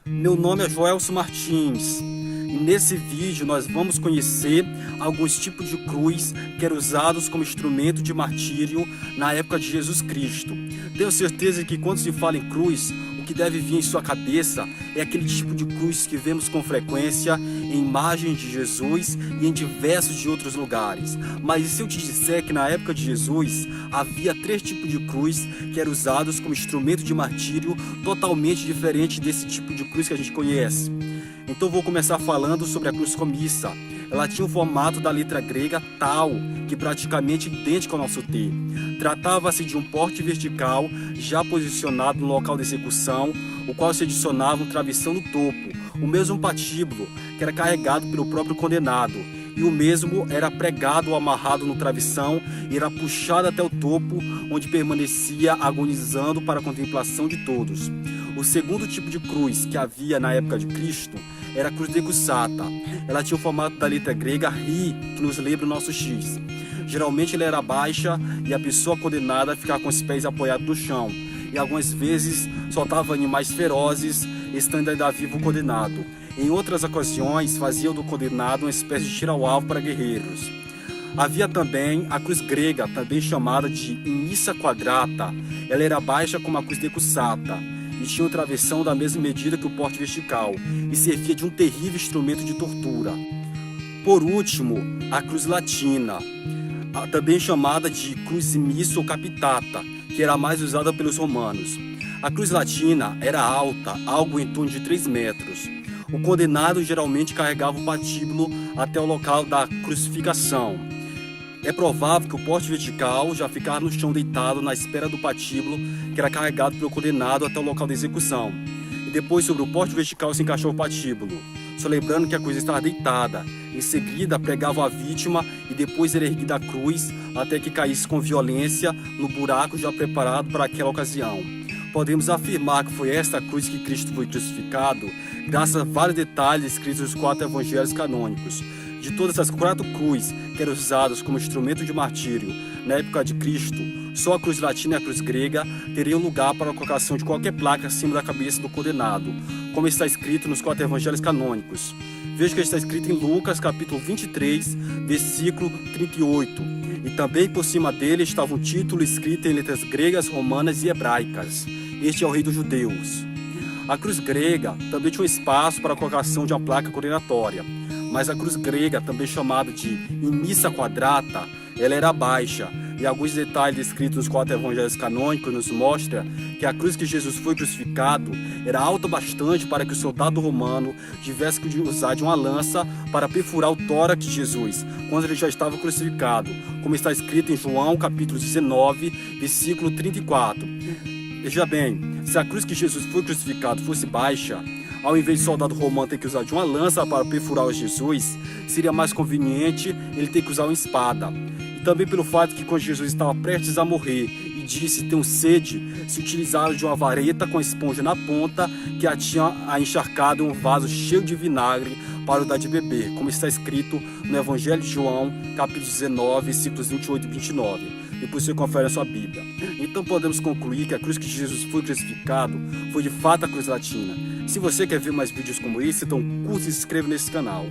Meu nome é Joelson Martins e nesse vídeo nós vamos conhecer alguns tipos de cruz que eram usados como instrumento de martírio na época de Jesus Cristo. Tenho certeza que quando se fala em cruz, o que deve vir em sua cabeça é aquele tipo de cruz que vemos com frequência em imagens de Jesus e em diversos de outros lugares. Mas e se eu te disser que na época de Jesus havia 3 tipos de cruz que eram usados como instrumento de martírio totalmente diferente desse tipo de cruz que a gente conhece? Então vou começar falando sobre a cruz comissa. Ela tinha o formato da letra grega tau, que praticamente idêntico ao nosso T. Tratava-se de um porte vertical já posicionado no local da execução, o qual se adicionava um travessão no topo, o mesmo patíbulo que era carregado pelo próprio condenado, e o mesmo era pregado ou amarrado no travessão e era puxado até o topo, onde permanecia agonizando para a contemplação de todos. O segundo tipo de cruz que havia na época de Cristo era a cruz decussata. Ela tinha o formato da letra grega Ri, que nos lembra o nosso X. Geralmente ela era baixa e a pessoa condenada ficava com os pés apoiados no chão. E algumas vezes soltava animais ferozes, estando ainda vivo o condenado. Em outras ocasiões fazia do condenado uma espécie de tiro ao alvo para guerreiros. Havia também a cruz grega, também chamada de Missa quadrata. Ela era baixa como a cruz decussata e tinha um travessão da mesma medida que o porte vertical e servia de um terrível instrumento de tortura. Por último, a cruz latina, também chamada de cruz missa ou capitata, que era a mais usada pelos romanos. A cruz latina era alta, algo em torno de 3 metros. O condenado geralmente carregava o patíbulo até o local da crucificação. É provável que o porte vertical já ficava no chão deitado na espera do patíbulo que era carregado pelo condenado até o local da execução. E depois sobre o porte vertical se encaixou o patíbulo. Só lembrando que a cruz estava deitada. Em seguida pregavam a vítima e depois era erguida a cruz até que caísse com violência no buraco já preparado para aquela ocasião. Podemos afirmar que foi esta cruz que Cristo foi crucificado graças a vários detalhes escritos nos 4 evangelhos canônicos. De todas as 4 cruzes que eram usadas como instrumento de martírio na época de Cristo, só a cruz latina e a cruz grega teriam lugar para a colocação de qualquer placa acima da cabeça do condenado, como está escrito nos 4 evangelhos canônicos. Veja que está escrito em Lucas capítulo 23, versículo 38. E também por cima dele estava um título escrito em letras gregas, romanas e hebraicas. Este é o Rei dos Judeus. A cruz grega também tinha um espaço para a colocação de uma placa condenatória, mas a cruz grega, também chamada de Missa quadrata, ela era baixa, e alguns detalhes descritos nos 4 evangelhos canônicos nos mostram que a cruz que Jesus foi crucificado era alta bastante para que o soldado romano tivesse que usar de uma lança para perfurar o tórax de Jesus, quando ele já estava crucificado, como está escrito em João capítulo 19, versículo 34. Veja bem, se a cruz que Jesus foi crucificado fosse baixa, ao invés de soldado romano ter que usar de uma lança para perfurar o Jesus, seria mais conveniente ele ter que usar uma espada. E também pelo fato que quando Jesus estava prestes a morrer e disse tenho sede, se utilizaram de uma vareta com a esponja na ponta que a tinha encharcado em um vaso cheio de vinagre para o dar de beber, como está escrito no Evangelho de João, capítulo 19, versículos 28 e 29. Depois você confere a sua Bíblia. Então podemos concluir que a cruz que Jesus foi crucificado foi de fato a cruz latina. Se você quer ver mais vídeos como esse, então curta e se inscreva nesse canal.